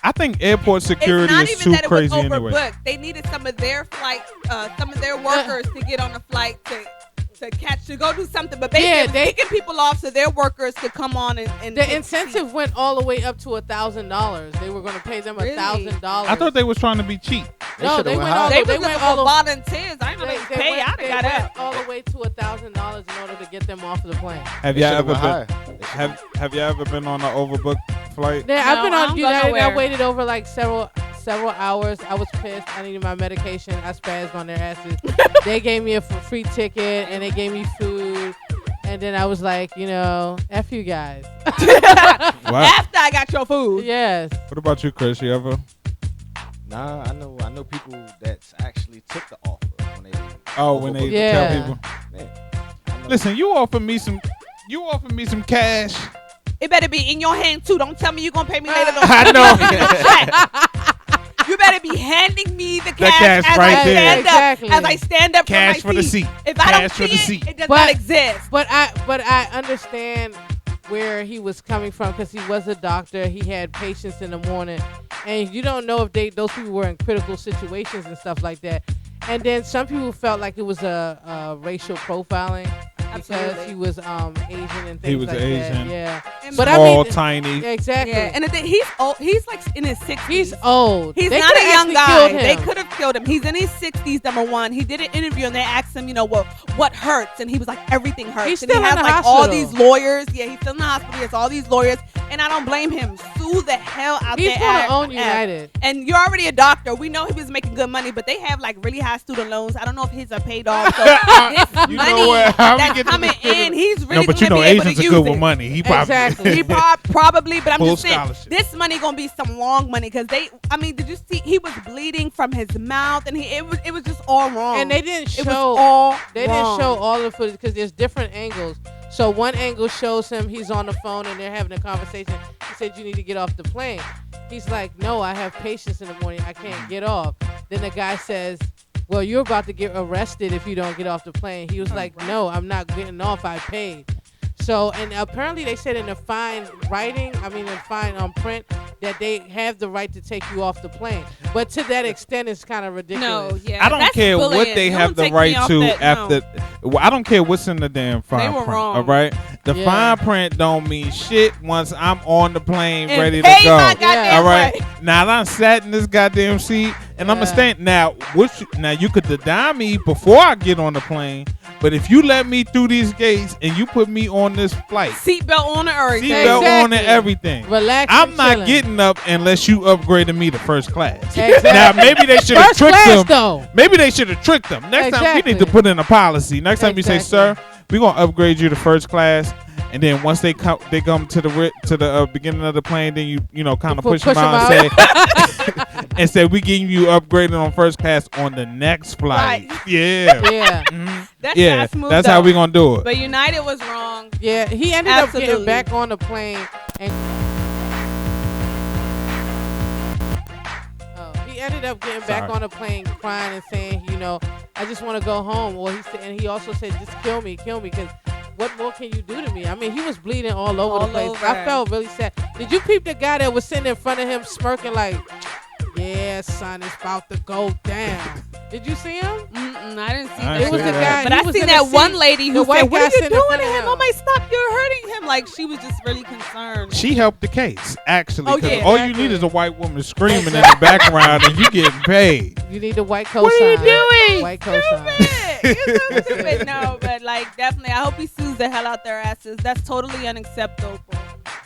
I think airport security it's not is even too that crazy it was anyway. overbooked. They needed some of their flight, some of their workers to get on the flight to go do something. But basically, they taking people off so their workers could come on and the incentive went all the way up to $1,000. They were going to pay them $1,000. I thought they was trying to be cheap. No, they went all. They They was went looking all for the volunteers. I know they pay. went, I'd they have got went up. all the way to $1,000 in order to get them off the plane. Have They y'all should've ever went been? higher. Have you ever been on an overbooked flight? Yeah, I've No, been I on don't go United. I nowhere. waited over like several hours. I was pissed. I needed my medication. I spazzed on their asses. They gave me a free ticket and they gave me food. And then I was like, F you guys. Wow. After I got your food. Yes. What about you, Chris? You ever? Nah, I know people that actually took the offer when they. When they Yeah. tell people. Man, I know. Listen, you offered me some cash. It better be in your hand too. Don't tell me you're gonna pay me later. Don't I know. You better be handing me the cash cash as right I there. stand Exactly. up. As I stand up Cash from for my the seat. If I don't Cash for the see seat. it does not exist. But I understand where he was coming from because he was a doctor. He had patients in the morning, and you don't know if those people were in critical situations and stuff like that. And then some people felt like it was a racial profiling because Absolutely. he was Asian and things He was like Asian. that. Yeah, And but Small, I mean, tiny. exactly. Yeah, and the thing, he's old. He's like in his 60s. He's old. He's They not could've a young actually guy. killed They him. could have killed him. He's in his 60s, number one. He did an interview and they asked him, what hurts? And he was like, everything hurts. He's and still he has in the like all hospital. these lawyers. Yeah, he's still in the hospital. He has all these lawyers. And I don't blame him. Sue the hell out He's there. going to own United. And you're already a doctor. We know he was making good money, but they have like really high student loans. I don't know if his are paid off. So this You know money what? How we that's get to coming this in, he's really No, but gonna you know be able Asians to are use good with it. money. He probably. Exactly. He probably, but I'm Full just saying, scholarship. this money gonna be some long money because did you see he was bleeding from his mouth and it was just all wrong. And they didn't It was show all They wrong. didn't show all the footage because there's different angles. So one angle shows him he's on the phone and they're having a conversation. He said, "You need to get off the plane." He's like, "No, I have patients in the morning. I can't get off." Then the guy says, "Well, you're about to get arrested if you don't get off the plane." He was like, "No, I'm not getting off. I paid." So, and apparently they said in the fine print that they have the right to take you off the plane. But to that extent, it's kind of ridiculous. No, yeah. I don't that's care bullying. what they Don't have the take me right off to that, no. after. Well, I don't care what's in the damn fine They were print. wrong. All right, the Yeah. fine print don't mean shit once I'm on the plane And ready to pay go. my goddamn All right, way. now I sat in this goddamn seat and I'm Yeah. gonna stand. Now, now you could deny me before I get on the plane, but if you let me through these gates and you put me on this flight, Seatbelt on or everything. seatbelt on and Exactly. everything. Relax. I'm and not chilling. getting up unless you upgraded me to first class. Exactly. Now maybe they should have First tricked class them. though. Maybe they should have tricked them. Next time we Exactly. need to put in a policy. Next time you say, Exactly. "Sir, we're gonna upgrade you to first class," and then once they come to the beginning of the plane, then you kind of push them out and say, and say, "We getting you upgraded on first class on the next flight." Right. Yeah. Yeah. Mhm. That's Yeah. not smooth, That's though. how we gonna do it. But United was wrong. Yeah. He ended up Absolutely. getting back on the plane and. Oh. ended up getting back on the plane, crying and saying, I just want to go home. Or he also said, just kill me, because what more can you do to me? I mean, he was bleeding all over the place. I felt really sad. Did you peep the guy that was sitting in front of him smirking like, yeah, son, it's about to go down? Did you see him? I didn't see that. It was the guy. But I seen that one lady who said, what are you doing to him? Oh, my, stop, you're hurting him. Like, she was just really concerned. She helped the case, actually. Oh, yeah, all you need is a white woman screaming in the background and you getting paid. You need a white cosign. What are you doing? White cosign. You're so stupid. No, but like, definitely, I hope he sues the hell out their asses. That's totally unacceptable.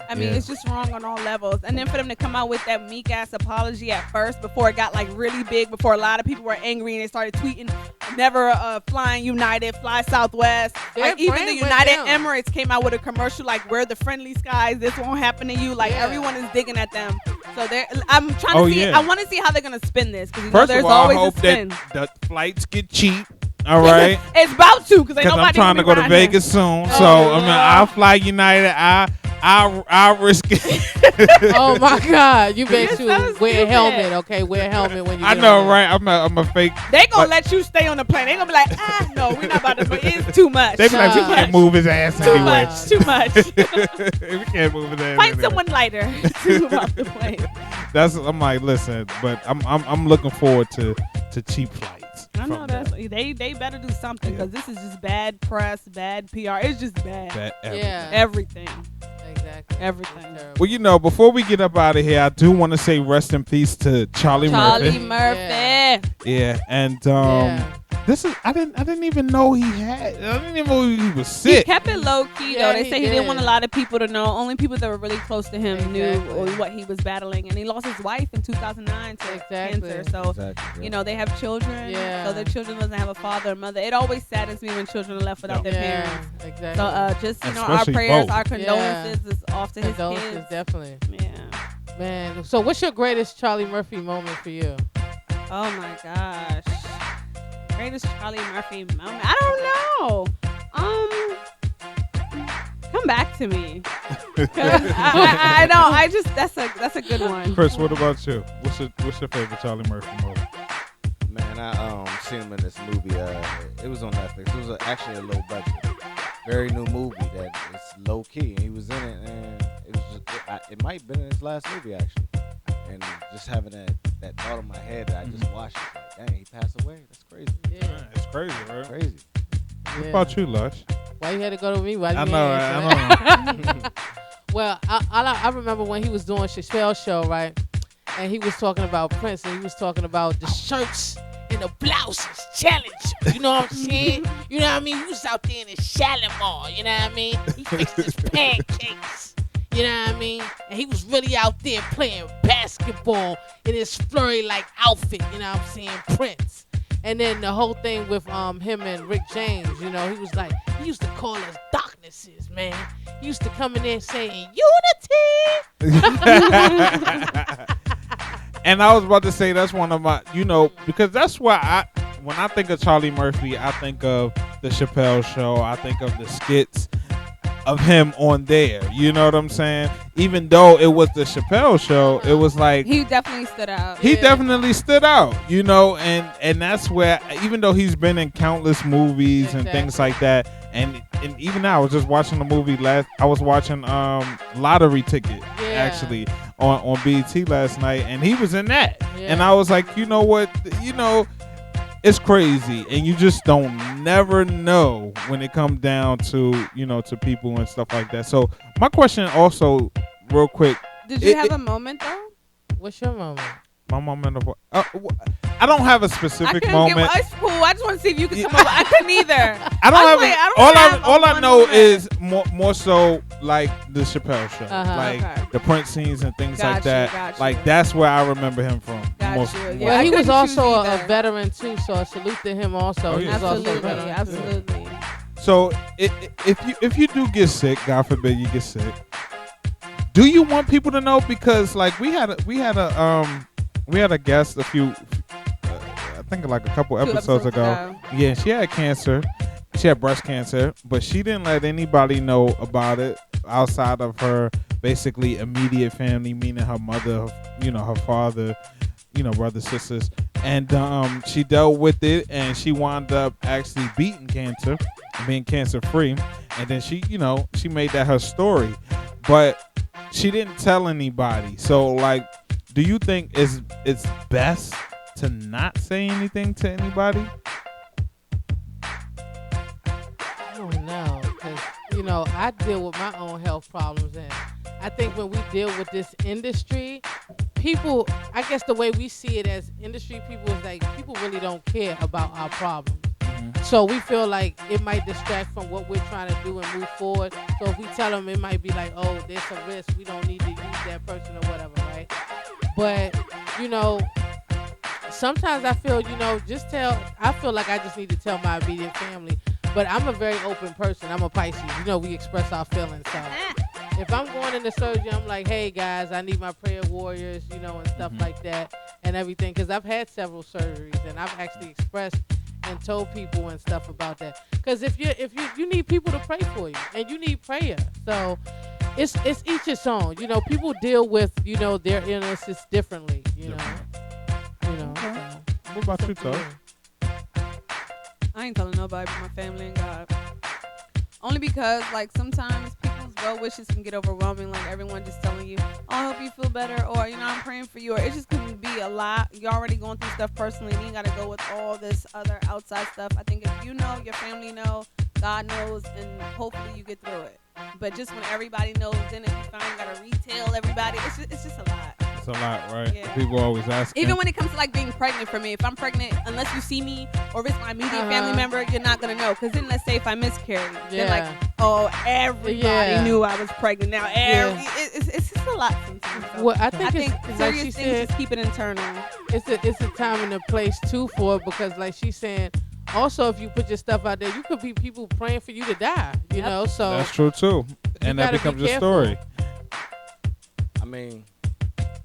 I mean, it's just wrong on all levels. And then for them to come out with that meek ass apology at first, before it got like really big, before a lot of people were angry and they started tweeting, never flying United, fly Southwest. Like, even the United Emirates came out with a commercial like, we're the friendly skies, this won't happen to you. Like, everyone is digging at them. So I'm trying to see. I want to see how they're gonna spin this, because first there's of all, always I hope a spin. that the flights get cheap. All right. It's about to, because I'm trying to go to Vegas soon. So I mean, I'll fly United. I'll risk it. Oh my God! You bet you wear a helmet, okay? Wear a helmet when you. I know, right? I'm a fake. They gonna let you stay on the plane. They gonna be like, no, we're not about to. But it's too much. They be like, we can't move his ass anyway. Too much. We can't move his ass. Find someone lighter to move off the plane. I'm like, listen, but I'm looking forward to cheap flights. I know they better do something, because this is just bad press, bad PR. It's just bad. Everything. Exactly. Everything. Well, before we get up out of here, I do want to say rest in peace to Charlie Murphy. Yeah, and this is I didn't even know I didn't even know he was sick. He kept it low key though. They say he didn't want a lot of people to know. Only people that were really close to him knew what he was battling, and he lost his wife in 2009 to cancer. So they have children. So their children doesn't have a father or mother. It always saddens me when children are left without their parents. Exactly. So just our prayers, our condolences is off to his kids. Definitely. Yeah. Man, so what's your greatest Charlie Murphy moment for you? Oh my gosh. Greatest Charlie Murphy moment. I don't know. Come back to me. I know. That's a good one. Chris, what about you? What's your favorite Charlie Murphy moment? Man, I seen him in this movie. It was on Netflix. It was actually a low budget, very new movie that is low key. And he was in it, and it was just it might have been in his last movie actually. And just having that thought in my head that I just watched it, like, dang, he passed away. That's crazy. Yeah, it's crazy, right? Crazy. What about you, Lush? Why you had to go to me? I know. Well, I remember when he was doing Chappelle's show, right? And he was talking about Prince, and he was talking about the shirts and the blouses challenge. You know what I'm saying? You know what I mean? He was out there in the Shalimar. You know what I mean? He fixed his pancakes. You know what I mean? And he was really out there playing basketball in his flurry-like outfit. You know what I'm saying? Prince. And then the whole thing with him and Rick James, he was like, he used to call us darknesses, man. He used to come in there saying, unity! And I was about to say that's one of my, because that's why when I think of Charlie Murphy, I think of the Chappelle Show. I think of the skits of him on there. You know what I'm saying? Even though it was the Chappelle Show, it was like he definitely stood out. He definitely stood out, and that's where, even though he's been in countless movies and things like that, and even now I was just watching the movie I was watching Lottery Ticket actually on BET last night, and he was in that. And I was like, you know what? It's crazy, and you just don't never know when it comes down to to people and stuff like that. So my question also, real quick, did you have a moment though? What's your moment? My moment of I don't have a specific moment. It's cool. I just want to see if you could come up. I couldn't either. I don't have. All I know is more so like the Chappelle Show, the Prince scenes and things like that. Like that's where I remember him from. Well, he was also a veteran too, so I salute to him also. Absolutely. So if you do get sick, God forbid you get sick, do you want people to know? Because like we had a guest I think like a couple episodes ago. Yeah, she had cancer. She had breast cancer, but she didn't let anybody know about it outside of her basically immediate family, meaning her mother, her father, brothers, sisters, and she dealt with it, and she wound up actually beating cancer, and being cancer free, and then she made that her story, but she didn't tell anybody. So like, do you think it's best to not say anything to anybody? I don't know, because I deal with my own health problems, and I think when we deal with this industry, people, I guess the way we see it as industry people is like people really don't care about our problems. So we feel like it might distract from what we're trying to do and move forward. So if we tell them, it might be like, oh, there's a risk. We don't need to use that person or whatever, right? But, sometimes I feel, I feel like I just need to tell my immediate family. But I'm a very open person. I'm a Pisces. We express our feelings. So if I'm going into surgery, I'm like, hey, guys, I need my prayer warriors, and stuff like that and everything. Because I've had several surgeries, and I've actually expressed and told people and stuff about that. Because if you need people to pray for you, and you need prayer. So it's each its own. People deal with, their illnesses differently, Okay. What about you, Todd? I ain't telling nobody but my family and God. Only because, like, sometimes people's well wishes can get overwhelming. Like, everyone just telling you, oh, I hope you feel better. Or, I'm praying for you. Or it just can be a lot. You're already going through stuff personally. And you got to go with all this other outside stuff. I think if you know, your family know, God knows, and hopefully you get through it. But just when everybody knows, then if you finally got to retail everybody, it's just a lot. It's a lot, right? Yeah. People always ask. Even when it comes to like being pregnant, for me, if I'm pregnant, unless you see me or if it's my immediate family member, you're not gonna know. Because then, let's say if I miscarry, then like, oh, everybody knew I was pregnant. Now, it's just a lot sometimes. So well, I think serious like things said, just keep it internal. It's a time and a place too for it, because like she's saying, also if you put your stuff out there, you could be people praying for you to die. You know, so that's true too, and that becomes your story. I mean,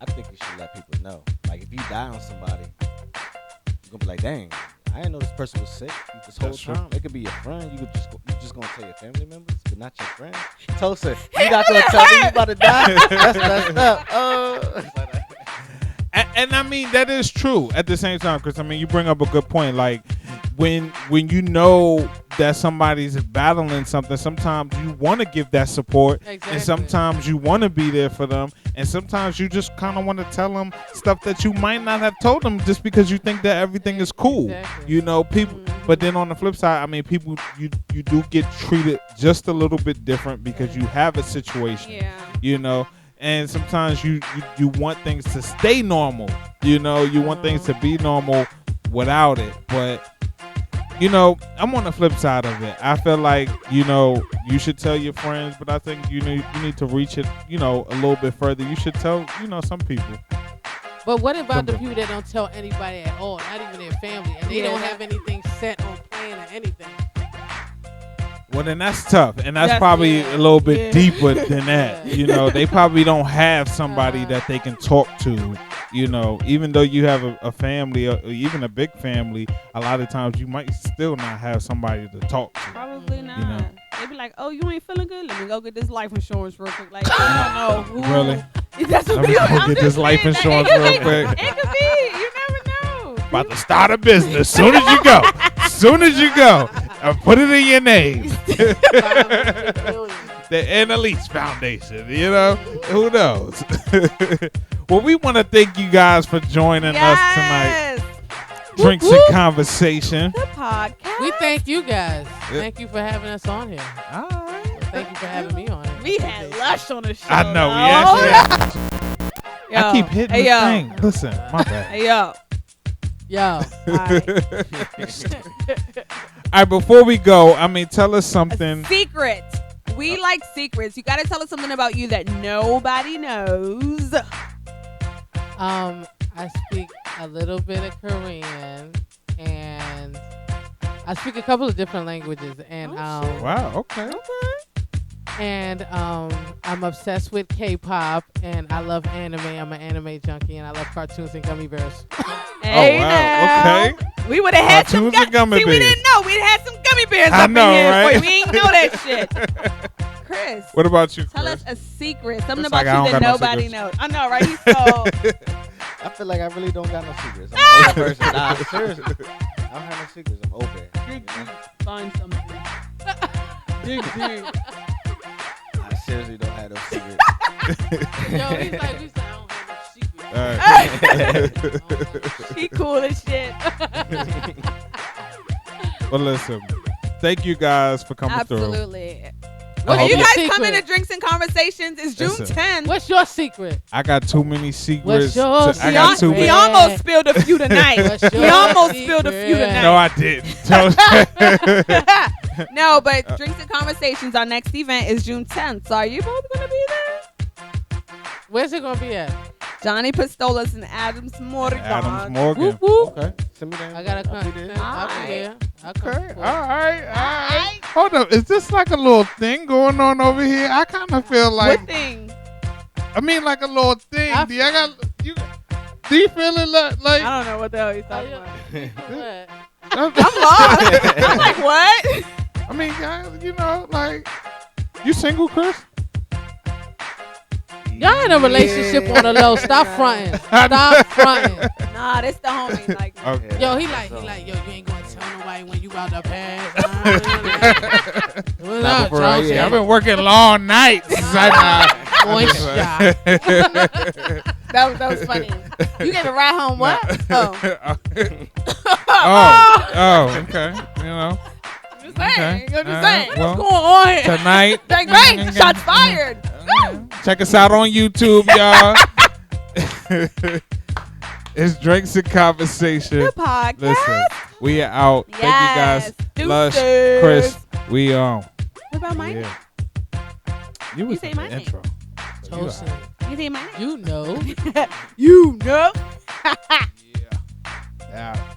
I think you should let people know. Like, if you die on somebody, you're gonna be like, dang, I didn't know this person was sick this whole time. It could be your friend. You just gonna tell your family members, but not your friend. Tulsa, you not gonna tell me you about to die? That's messed up. And I mean, that is true at the same time, because I mean, you bring up a good point. Like, when you know that somebody's battling something, sometimes you want to give that support, and sometimes you want to be there for them, and sometimes you just kind of want to tell them stuff that you might not have told them just because you think that everything is cool. People. But then on the flip side, I mean, people, you do get treated just a little bit different because you have a situation. And sometimes you want things to stay normal. You want things to be normal without it. But I'm on the flip side of it. I feel like, you should tell your friends, but I think you need to reach it, a little bit further. You should tell, some people. But what about the people that don't tell anybody at all, not even their family, and they don't have anything set on plan or anything? Well, then that's tough, and that's probably a little bit deeper than that. They probably don't have somebody that they can talk to. Even though you have a family or even a big family, a lot of times you might still not have somebody to talk to. Probably not. They be like, oh, you ain't feeling good? Let me go get this life insurance real quick. Like, I don't know. Really? That's what Let me go get this life insurance real quick. It could be. You never know. About to start a business. Soon as you go. Put it in your name. The Annalise Foundation. Who knows? Well, we want to thank you guys for joining us tonight. Drinks and Conversation. The podcast. We thank you guys. Thank you for having us on here. All right. Thank you for having me on here. We had Lush on the show. I know. I keep hitting the thing. Listen, my bad. Hey, yo. Yo. All right, before we go, tell us something. Secret. We like secrets. You got to tell us something about you that nobody knows. I speak a little bit of Korean, and I speak a couple of different languages. And wow, okay. And I'm obsessed with K-pop, and I love anime. I'm an anime junkie, and I love cartoons and gummy bears. Hey, wow, now. Okay. We would have had some gummy bears. We didn't know. We'd had some gummy bears I up know, in here. right? We ain't know that shit. Chris. What about you, Chris? Tell us a secret. Something It's about like I you don't that got no nobody secrets. knows. I know, right? He's so... I feel like I really don't got no secrets. I'm an open person. Nah, seriously. I don't have no secrets. I'm open. Dig deep. Find something. Dig deep. I seriously don't have no secrets. Yo, he's like, we said, I don't have no secrets. She cool as shit. Well, listen. Thank you guys for coming through. Absolutely. I Are hope you you- guys secret? coming to Drinks and Conversations? It's June Listen. 10th. What's your secret? I got too many secrets. What's yours? I got too He many. almost spilled a few tonight. What's He your almost secret? spilled a few tonight. No, I didn't. No, but Drinks and Conversations, our next event is June 10th. So are you both going to be there? Where's it gonna be at? Johnny Pistolas and Adams Morgan. Adams Morgan. Whoop, whoop. Okay. Send me that. I gotta I'll come. be there. I'll be there. I'll come. Okay. All right. Hold up. Is this like a little thing going on over here? I kind of feel like. What thing? I mean, like a little thing. I- Do you feel it like? I don't know what the hell he's talking about. What? I'm lost. I'm like, what? I mean, you know, like, you single, Chris? Y'all in a relationship on the low. Stop fronting. Stop fronting. Nah, this the homie. Like, Okay. Yo, he like, yo, you ain't gonna tell nobody when you about to pass. What Nah, up, for real, Johnson? Yeah, I've been working long nights. Moist shot. that was funny. You gave a ride home, what? Oh. Oh, okay. You know, Just saying. Okay. I'm just saying. Well, What's going on here? tonight. Bang, bang. Shots fired. Check us out on YouTube, y'all. It's Drinks and Conversation. The podcast. Listen, we are out. Thank you guys. Yes. Lush, Deuces. Chris, we on. What about my name? You was say in my the name. intro. So you Tosin, You say my name? you know. You know. Yeah.